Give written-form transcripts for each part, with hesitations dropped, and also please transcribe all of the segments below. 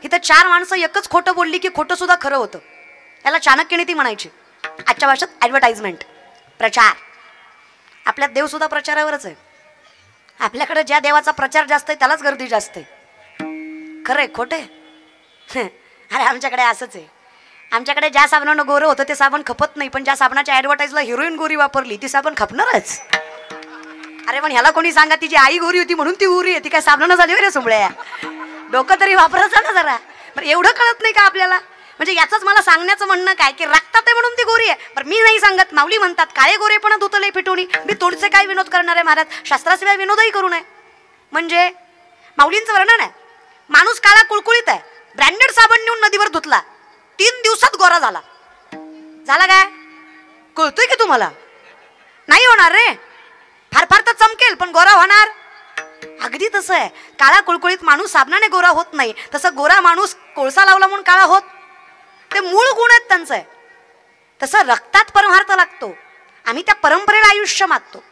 इथं 4 माणसं एकच खोटं बोलली की खोटं सुद्धा खरं होतं. याला चाणक्य नीती म्हणायची, आजच्या भाषेत ॲडव्हर्टाइजमेंट, प्रचार. आपल्यात देव सुद्धा प्रचारावरच आहे. आपल्याकडे ज्या देवाचा प्रचार जास्त आहे त्यालाच गर्दी जास्त आहे. खरं आहे खोटं आहे? अरे आमच्याकडे असंच आहे. आमच्याकडे ज्या साबणानं गोरं होतं ते साबण खपत नाही, पण ज्या साबणाच्या ॲडव्हर्टाईजला हिरोईन गोरी वापरली ती साबण खपणारच. अरे पण ह्याला कोणी सांगा तिची आई गोरी होती म्हणून ती गोरी आहे, ती काय साबणानं झाली रे सुंबळ्या? डोकं तरी वापरायचं ना जरा. बरं एवढं कळत नाही का आपल्याला? म्हणजे याचंच मला सांगण्याचं म्हणणं काय की रक्तात आहे म्हणून ती गोरी आहे. बरं मी नाही सांगत, माऊली म्हणतात काळे गोरे पण धुतले फिटवणी. मी तोडचे काय विनोद करणार आहे महाराज? शास्त्राशिवाय विनोदही करू नये. म्हणजे माऊलींचं वर्णन आहे, माणूस काळा कुळकुळीत आहे, ब्रँडेड साबण नेऊन नदीवर धुतला, 3 दिवसात गोरा झाला. झाला काय? कळतोय की तुम्हाला? नाही होणार रे, फार फार तर चमकेल पण गोरा होणार. अगदी तसं आहे, काळा कुळकुळीत माणूस साबणाने गोरा होत नाही, तसं गोरा माणूस कोळसा लावला म्हणून काळा होत. ते मूळ गुण आहेत त्यांचं. तसं रक्तात परमार्थ लागतो. आम्ही त्या परंपरेला आयुष्य मागतो.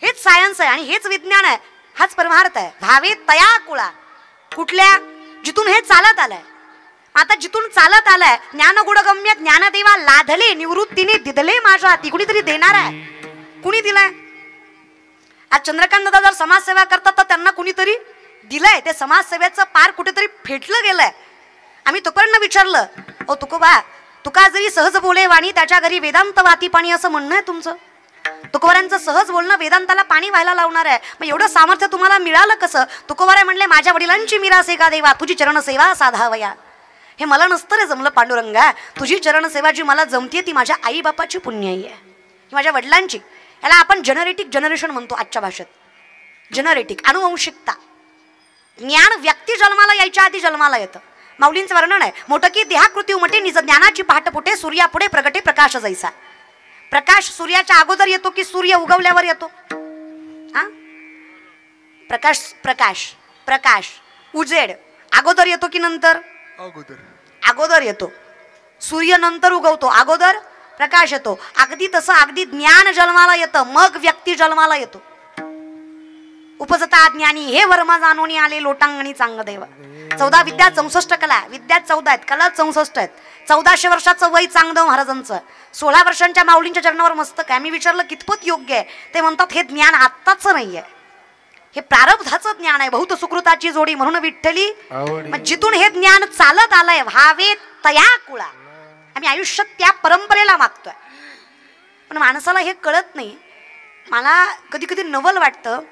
हेच सायन्स आहे आणि हेच विज्ञान आहे, हाच परमार्थ आहे. भावे तया कुळा, कुठल्या? जिथून हे चालत आलंय. आता जिथून चालत आलाय, ज्ञानगुणगम्य ज्ञानदेवा लाधले निवृत्तीने दिदले माझ्या हाती. कुणीतरी देणार आहे. कुणी दिलाय? आज चंद्रकांत दादा जर समाजसेवा करतात तर त्यांना कुणीतरी दिलंय. ते समाजसेवेचं पार कुठेतरी फेटलं गेलंय. आम्ही तुकारांना विचारलं, ओ तुकोबा, तुका जरी सहज बोले वाणी त्याच्या घरी वेदांत वाती पाणी, असं म्हणणं आहे तुमचं. तुकोबारांचं सहज बोलणं वेदांताला पाणी व्हायला लावणार आहे. मग एवढं सामर्थ्य तुम्हाला मिळालं कसं? तुकोबाराय म्हणले, माझ्या वडिलांची मिरासे का देवा, तुझी चरणसेवा साधावया. हे मला नसतं रे जमलं पांडुरंगा. तुझी चरणसेवा जी मला जमतीये ती माझ्या आई बापाची पुण्याई आहे, ही माझ्या वडिलांची. याला आपण जेनरेटिक जनरेशन म्हणतो आजच्या भाषेत. जेनरेटिक, अनुवंशिकता. ज्ञान व्यक्ती जन्माला यायच्या आधी जन्माला येतं. माऊलींचं वर्णन आहे, मोठं की देहाकृती उमटे निज ज्ञानाची पहाट पुटे, सूर्यापुढे प्रगटे प्रकाश जैसा. प्रकाश सूर्याच्या अगोदर येतो की सूर्य उगवल्यावर येतो? हा, प्रकाश प्रकाश प्रकाश उजेड अगोदर येतो की नंतर? अगोदर येतो. सूर्य नंतर उगवतो, अगोदर प्रकाश येतो. अगदी तसं अगदी ज्ञान जन्माला येतं, मग व्यक्ती जन्माला येतो. उपजता ज्ञानी हे वर्मा जाणून आले लोटांगणी चांग देव. 14 विद्या 64 कला, विद्या 14 आहेत, कला 64 आहेत. 1400 वर्षाचं वय चांगदेव महाराजांचं. 16 वर्षांच्या माऊलींच्या चरणावर मस्तक आहे. मी विचारलं कितपत योग्य आहे? ते म्हणतात हे ज्ञान आत्ताच नाहीये, हे प्रारब्धाचं ज्ञान आहे, बहुत सुकृताची जोडी म्हणून विठ्ठली. जिथून हे ज्ञान चालत आलंय, व्हावे तया कुळा. आम्ही आयुष्यात त्या परंपरेला मागतोय, पण माणसाला हे कळत नाही. मला कधी कधी नवल वाटतं,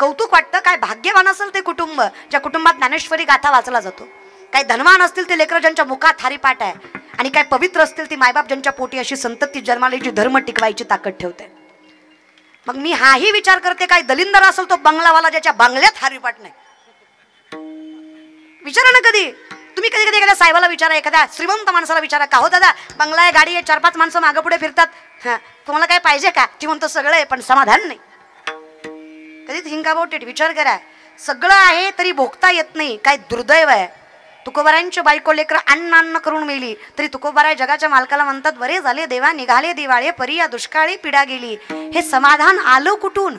कौतुक वाटतं. काय भाग्यवान असेल ते कुटुंब ज्या कुटुंबात ज्ञानेश्वरी गाथा वाचला जातो. काही धनवान असतील ते लेकरं ज्यांच्या मुखात हरिपाठ आहे, आणि काय पवित्र असतील ती मायबाप ज्यांच्या पोटी अशी संतती जन्माला जी धर्म टिकवायची ताकद ठेवते. मग मी हाही विचार करते, काय दलिंदर असेल तो बंगलावाला ज्याच्या बंगल्यात हरिपाठ नाही? विचारा ना कधी तुम्ही. कधी कधी एखाद्या साहेबाला विचारा, एखाद्या श्रीमंत माणसाला विचारा, का हो दादा बंगला आहे, गाडी आहे, 4-5 माणसं मागं पुढे फिरतात, हा तुम्हाला काय पाहिजे का? ती म्हणतो सगळं आहे पण समाधान नाही. कधी थिंक अबाउट इट, विचार करा. सगळं आहे तरी भोगता येत नाही, काय दुर्दैव आहे. तुकोबारायांची बायको लेकर अन्न करून मेली तरी तुकोबाराय जगाच्या मालकाला म्हणतात, बरे झाले देवा निघाले दिवाळे परी, या दुष्काळी पिढा गेली. हे समाधान आलं कुठून?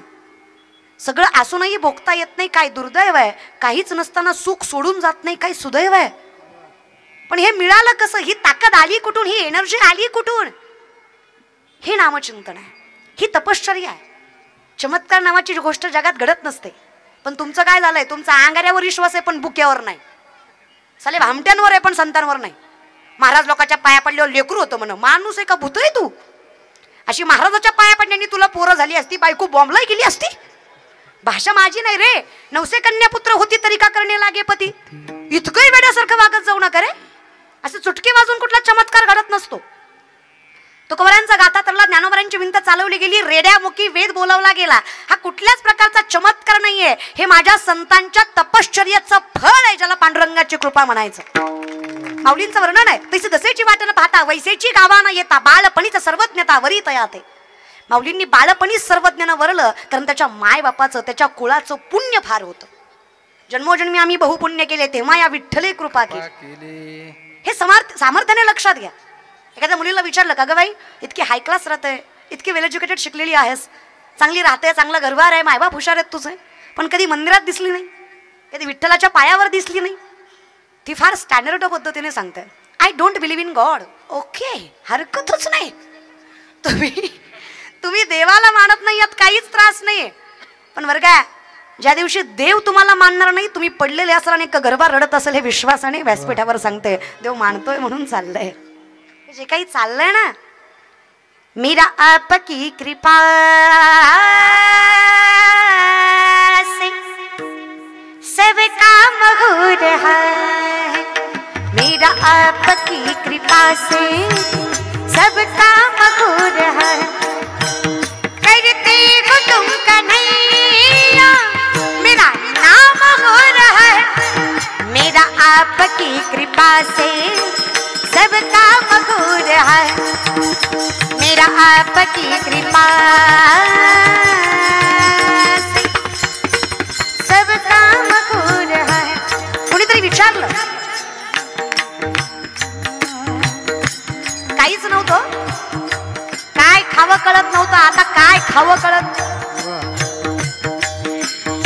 सगळं असूनही भोगता येत नाही, काय दुर्दैव आहे. काहीच नसताना सुख सोडून जात नाही, काय सुदैव आहे. पण हे मिळालं कसं? ही ताकद आली कुठून? ही एनर्जी आली कुठून? हे नामचिंतन आहे, ही तपश्चर्या आहे. चमत्कार नावाची गोष्ट जगात घडत नसते. पण तुमचं काय झालंय? तुमचा अंगाऱ्यावर विश्वास आहे पण बुक्यावर नाही. साले भामट्यांवर आहे पण संतांवर नाही. महाराज लोकांच्या पाया पडल्यावर लेकरू होतं म्हण, माणूस आहे का भूत आहे तू? अशी महाराजाच्या पाया पडण्याने तुला पोरं झाली असती, बायको बॉम्बलाई गेली असती. भाषा माझी नाही रे. 900 कन्यापुत्र होती तरी का करणे लागे पती. इतकंही वेड्यासारखं वागत जाऊ नका रे. असं चुटके वाजून कुठला चमत्कार घडत नसतो. तुकोबारांचा गाथा तरला, ज्ञानोबारांची भिंत चालवली गेली, रेड्यामुखी वेद बोलवला गेला. हा कुठल्याच प्रकारचा चमत्कार नाहीये, हे माझ्या संतांच्या तपश्चर्याचं फळ आहे, ज्याला पांडुरंगाची कृपा म्हणायचं. माऊलींचं वर्णन आहे, तशी दसेची वाट न पाहता वैसेची गावा न येता, बाळपणीच सर्वज्ञता वरी तयाते. माऊलींनी बाळपणीच सर्वज्ञानं वरलं, कारण त्याच्या माय बापाचं त्याच्या कुळाचं पुण्य फार होतं. जन्मोजन्मी आम्ही बहुपुण्य केले तेव्हा या विठ्ठले कृपा केली. हे सामर्थ्याने लक्षात घ्या. एखाद्या मुलीला विचारलं का ग बाई इतकी हाय क्लास राहते, इतकी वेल एज्युकेटेड शिकलेली आहेस, चांगली राहते, चांगला घरबार आहे, मायबाप हुशार आहेत तुझे, पण कधी मंदिरात दिसली नाही, कधी विठ्ठलाच्या पायावर दिसली नाही, ती फार स्टँडर्ड पद्धतीने सांगते, I don't believe in God. Okay, हरकतच नाही. तुम्ही देवाला मानत नाही यात काहीच त्रास नाही. पण बरं का, ज्या दिवशी देव तुम्हाला मानणार नाही, तुम्ही पडलेले असाल आणि एक गरबा रडत असेल, हे विश्वासाने व्यासपीठावर सांगते, देव मानतोय म्हणून चाललंय. जे काही चाललंय ना, मीरा आपकी कृपा से सब काम हो रहा है, मीरा आपकी कृपा से सब काम हो रहा है, करते हो तुम कन्हैया मेरा नाम हो रहा है, मेरा आपकी कृपा से सब काम हो रहा है, मेरा आपकी कृपा से सब काम हो रहा है. कोणीतरी विचारलं, काहीच नव्हतं, काय खावं कळत नव्हतं, आता काय खावं कळत.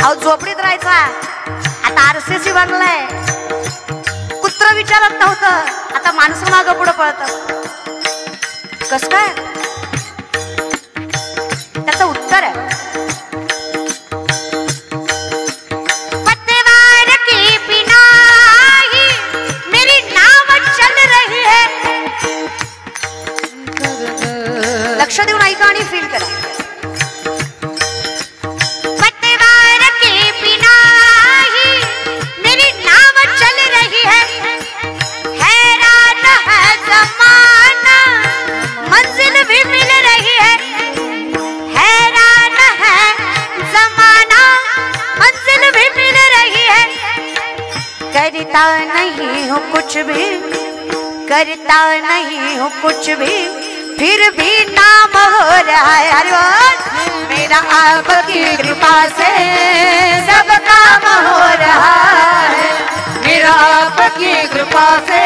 अहो झोपडीत राहायचा, आता आरसीसी बनलाय. कुत्र विचारत नव्हतं, आता माणसं मागं पुढं पळतं. कस काय? त्याचं उत्तर आहे, पतवार के बिना ही मेरी नाव चल रही है. लक्ष देऊन ऐका आणि फील करा. पतवार के बिना ही मेरी नाव चल रही है, हैरान है जमाना मंजिल भी मिल रही है, हैरान है जमाना मंजिल भी मिल रही है, करता नहीं हूँ कुछ भी, करता नहीं हूँ कुछ भी, फिर भी नाम हो रहा है. अरे बोल, मेरा आपकी कृपा से सब काम हो रहा है, मेरा आपकी कृपा से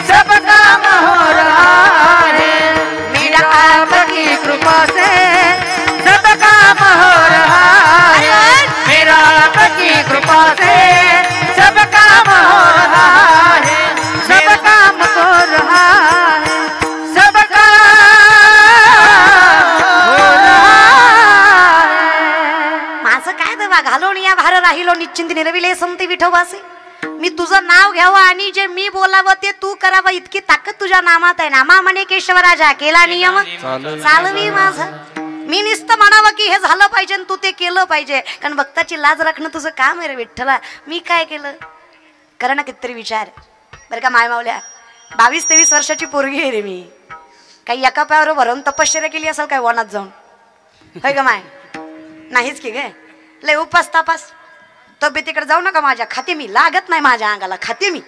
सब काम हो रहा है, मेरा आपकी कृपा से सब काम हो रहा है, मेरा आपकी कृपा से सब काम हो रहा है, सब काम हो रहा है, सब काम हो रहा है. माझं काय देवा घालून या भार राहिलो निश्चिंत निरविले संती विठोबासे. मी तुझं नाव घ्यावं आणि जे मी बोलावं ते तू करावं, इतकी ताकद तुझ्या नामात आहे. नामा म्हणे केशवराजा, केला नियम चालवी माझा. मी नुसतं म्हणावं की हे झालं पाहिजे आणि तू ते केलं पाहिजे, कारण भक्ताची लाज राखणं तुझं काम आहे रे विठ्ठला. मी काय केलं करा ना कितीतरी विचार. बरं का माय मावल्या, 22-23 वर्षाची पोरगी आहे रे मी. काही एका पायावर भरून तपश्चर्या केली असेल काय वनात जाऊन, होय का माय? नाहीच की गे, लय उपास तापास. तब्येतीकडे जाऊ नका माझ्या, खाते मी, लागत नाही माझ्या अंगाला, खाते मी.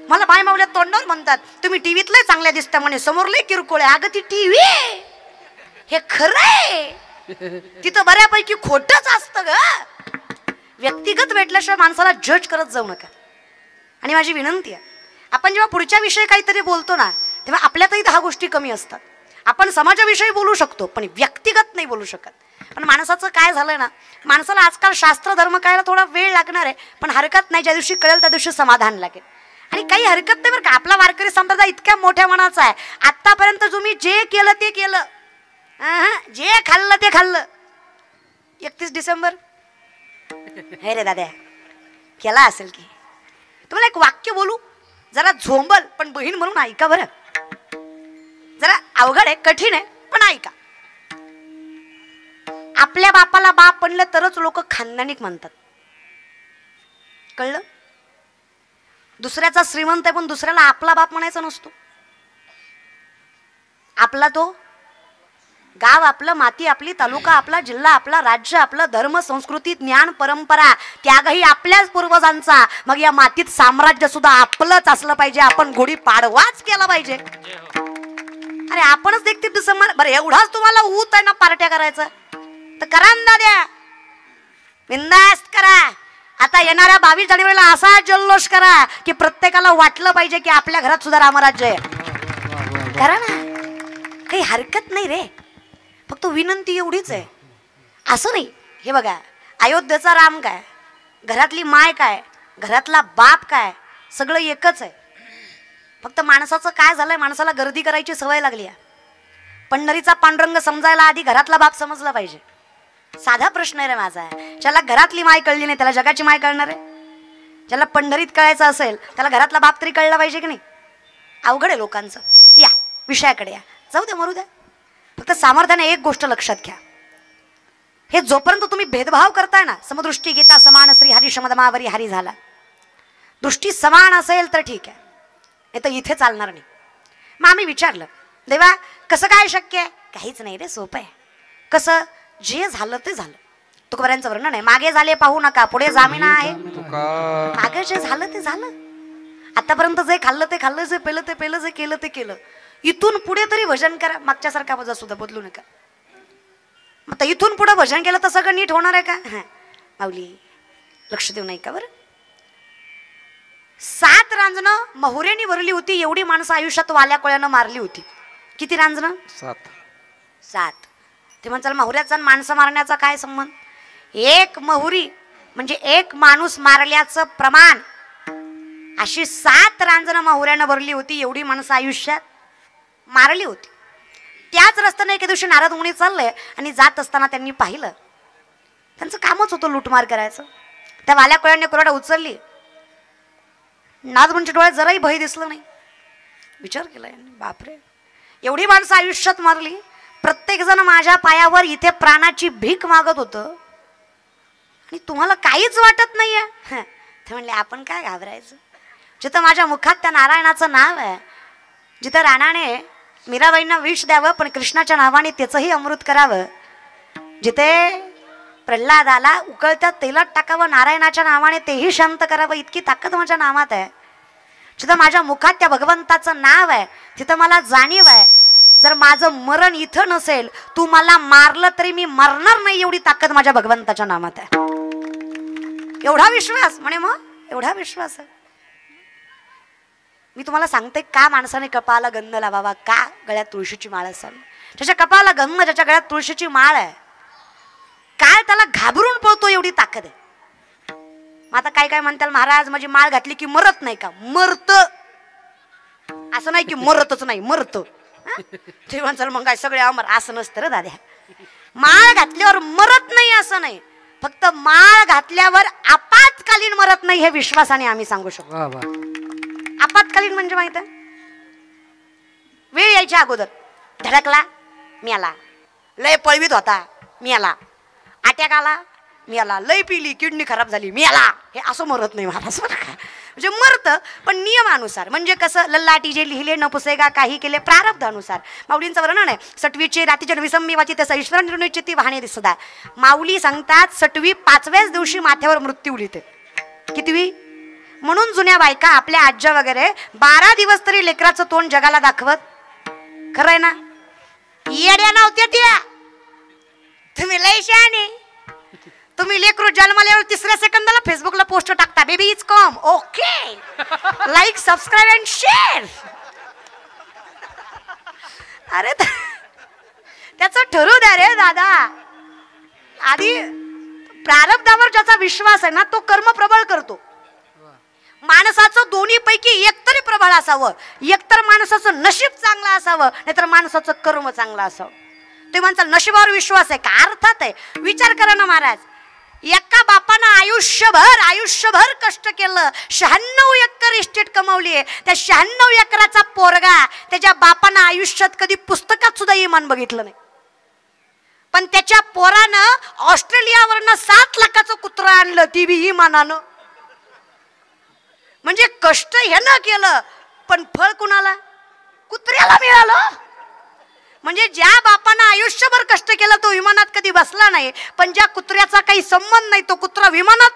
मला बाय मावल्या तोंडावर म्हणतात, तुम्ही टीव्हीत लय चांगल्या दिसता म्हणे, समोर लय किरकोळ आहे. अगं ती टीव्ही हे खरं आहे, तिथं बऱ्यापैकी खोटच असतं ग. व्यक्तिगत भेटल्याशिवाय माणसाला जज करत जाऊ नका. आणि माझी विनंती आहे, आपण जेव्हा पुढच्या विषयी काहीतरी बोलतो ना, तेव्हा आपल्यातही 10 गोष्टी कमी असतात. आपण समाजाविषयी बोलू शकतो पण व्यक्तिगत नाही बोलू शकत. पण माणसाचं काय झालंय ना, माणसाला आजकाल शास्त्र धर्म कळायला थोडा वेळ लागणार आहे, पण हरकत नाही, ज्या दिवशी कळेल त्या दिवशी समाधान लागेल. आणि काही हरकत नाही बरं का, आपला वारकरी संप्रदाय इतक्या मोठ्या मनाचा आहे. आतापर्यंत तुम्ही जे केलं ते केलं, जे खाल्लं ते खाल्लं. 31 डिसेंबर हे रे दादा केला असेल की. तुम्हाला एक वाक्य बोलू, जरा झोंबल पण बहीण म्हणून ऐका बरं. जरा अवघड आहे, कठीण आहे, पण ऐका. आपल्या बापाला बाप म्हणलं तरच लोक खानदानिक म्हणतात, कळलं? दुसऱ्याचा श्रीमंत आहे पण दुसऱ्याला आपला बाप म्हणायचा नसतो. आपला तो गाव आपलं, माती आपली, तालुका आपला, जिल्हा आपला, राज्य आपलं, धर्म संस्कृती ज्ञान परंपरा त्यागही आपल्याच पूर्वजांचा. मग या मातीत साम्राज्य सुद्धा आपलंच असलं पाहिजे. आपण गुढी पाडवाच केला पाहिजे. अरे आपणच 31 डिसेंबर, बरं एवढाच तुम्हाला ऊत आहे ना पार्ट्या करायचं तर करा ना द्या, बिंदास्त करा. आता येणाऱ्या 22 जानेवारीला असा जल्लोष करा की प्रत्येकाला वाटलं पाहिजे की आपल्या घरात सुद्धा रामराज्य आहे. करा ना, काही हरकत नाही रे. फक्त विनंती एवढीच आहे, असं नाही. हे बघा, अयोध्येचा राम काय, घरातली माय काय, घरातला बाप काय, सगळं एकच आहे. फक्त माणसाचं काय झालंय, माणसाला गर्दी करायची सवय लागली आहे. पंढरीचा पांडुरंग समजायला आधी घरातला बाप समजला पाहिजे. साधा प्रश्न आहे रे माझा. ज्याला घरातली माय कळली नाही त्याला जगाची माय कळणार आहे? ज्याला पंढरीत कळायचं असेल त्याला घरातला बाप तरी कळला पाहिजे की नाही? अवघड आहे लोकांचं. या विषयाकडे या, जाऊ द्या मरू द्या. फक्त सामर्थ्याने एक गोष्ट लक्षात घ्या, हे जोपर्यंत तुम्ही भेदभाव करताय ना, समदृष्टी गीता समान स्त्री हरी शमदमावरी हरी झाला, दृष्टी समान असेल तर ठीक आहे, नाही तर इथे चालणार नाही. मग आम्ही विचारलं, देवा कसं काय शक्य आहे? काहीच नाही रे, सोपं आहे. कसं? जे झालं ते झालं. तुकोबारायांचं वर्णन आहे, मागे झाले पाहू नका पुढे जामिना आहे. मागे जे झालं ते झालं. आतापर्यंत जे खाल्लं ते खाल्लं, जे पेलं ते पेलं, जे केलं ते केलं. इथून पुढे तरी भजन करा, मागच्यासारखा वजा सुद्धा बदलू नका. मग इथून पुढे भजन केलं तर सगळं नीट होणार आहे का? माऊली लक्ष देऊ नाही का बरं? 7 रांजणं महुऱ्यानी भरली होती, एवढी माणसं आयुष्यात वाल्या कोळ्यानं मारली होती. किती रांजणं? 7. ते म्हणतात महुऱ्याचा माणसं मारण्याचा काय संबंध? एक महुरी म्हणजे एक माणूस मारल्याचं प्रमाण. अशी 7 रांजणं महुऱ्यानं भरली होती, एवढी माणसं आयुष्यात मारली होती. त्याच रस्त्याने एके दिवशी नारद मुनी चालले आणि जात असताना त्यांनी पाहिलं, त्यांचं कामच होतं लुटमार करायचं. त्या वाल्या कोळ्यांनी कोरडा उचलली. नारद मुनीच्या डोळ्यात जराही भय दिसलं नाही. विचार केला यांनी, बापरे एवढी माणसं आयुष्यात मारली, प्रत्येक जण माझ्या पायावर इथे प्राणाची भीक मागत होतं आणि तुम्हाला काहीच वाटत नाहीये. ते म्हणले आपण काय घाबरायचं? जिथं माझ्या मुखात त्या नारायणाचं नाव आहे, जिथं राणाने मीराबाईंना विष द्यावं पण कृष्णाच्या नावाने त्याचंही अमृत करावं, जिथे प्रल्हादाला उकळत्या तेलात टाकावं नारायणाच्या नावाने तेही शांत करावं, इतकी ताकद माझ्या नावात आहे. जिथं माझ्या मुखात त्या भगवंताचं नाव आहे तिथं मला जाणीव आहे, जर माझं मरण इथं नसेल, तू मला मारलं तरी मी मरणार नाही, एवढी ताकद माझ्या भगवंताच्या नामात आहे. एवढा विश्वास म्हणे. मग एवढा विश्वास आहे. मी तुम्हाला सांगते का माणसाने कपाळाला गंध लावावा, का गळ्यात तुळशीची माळ असावी. ज्याच्या कपाळाला गंध, ज्याच्या गळ्यात तुळशीची माळ आहे, काय त्याला घाबरून पळतो, एवढी ताकद आहे. मग आता काय काय म्हणताल, महाराज माझी माळ घातली की मरत नाही का? मरत. असं नाही की मरतच नाही, मरत. ते म्हणताल मग काय सगळे अमर? असं नसतं रे दाद्या. माळ घातल्यावर मरत नाही असं नाही, फक्त माळ घातल्यावर आपत्कालीन मरत नाही, हे विश्वासाने आम्ही सांगू शकतो. आपत्कालीन म्हणजे माहित आहे, वेळ यायच्या अगोदर धडकला मी आला, लय पळवीत होता मी आला, अटॅक आला मी आला, लय पिली किडनी खराब झाली मी आला, हे असं मरत नाही महाराज. म्हणजे मरतं पण नियमानुसार. म्हणजे कसं, लल्लाटी जे लिहिले न पुसेगा काही केले प्रारब्धानुसार. माऊलींचं वर्णन आहे, सटवीचे रातीच्या विसंमीवाची त्याचा ईश्वर निर्णयची वाहणे दिसता. माऊली सांगतात 6वी 5व्याच दिवशी माथ्यावर मृत्यू उलीते. कितवी? म्हणून जुन्या बायका आपल्या आज्या वगैरे 12 दिवस तरी लेकराचं तोंड जगाला दाखवत. खरंय ना? येड्या नव्हत्या त्या, तुम्ही लय शहाणे. तुम्ही लेकरू जन्माल्यावर 3ऱ्या सेकंदाला फेसबुकला पोस्ट टाकता, baby is come, okay, like subscribe and share. अरे त्याचं ठरू द्या रे दादा. आधी प्रारब्धावर ज्याचा विश्वास आहे ना, तो कर्म प्रबळ करतो. माणसाचं दोन्ही पैकी एकतरी प्रबळ असावं. एकतर माणसाचं नशीब चांगलं असावं, नाहीतर माणसाचं कर्म चांगलं असावं. ते म्हणतात नशिबावर विश्वास आहे का? अर्थात आहे. विचार करा ना महाराज, एका बापानं आयुष्यभर कष्ट केलं, 96 एकर इस्टेट कमावली आहे. त्या 96 एकराचा पोरगा त्याच्या बापानं आयुष्यात कधी पुस्तकात सुद्धा इमान बघितलं नाही, पण त्याच्या पोरानं ऑस्ट्रेलियावरनं 7 लाखाचं कुत्रा आणलं, ती बी इमानानं. म्हणजे कष्ट ह्यानं केलं पण फळ कुणाला? कुत्र्याला मिळालं. म्हणजे ज्या बापानं आयुष्यभर कष्ट केलं तो विमानात कधी बसला नाही, पण ज्या कुत्र्याचा काही संबंध नाही तो कुत्रा विमानात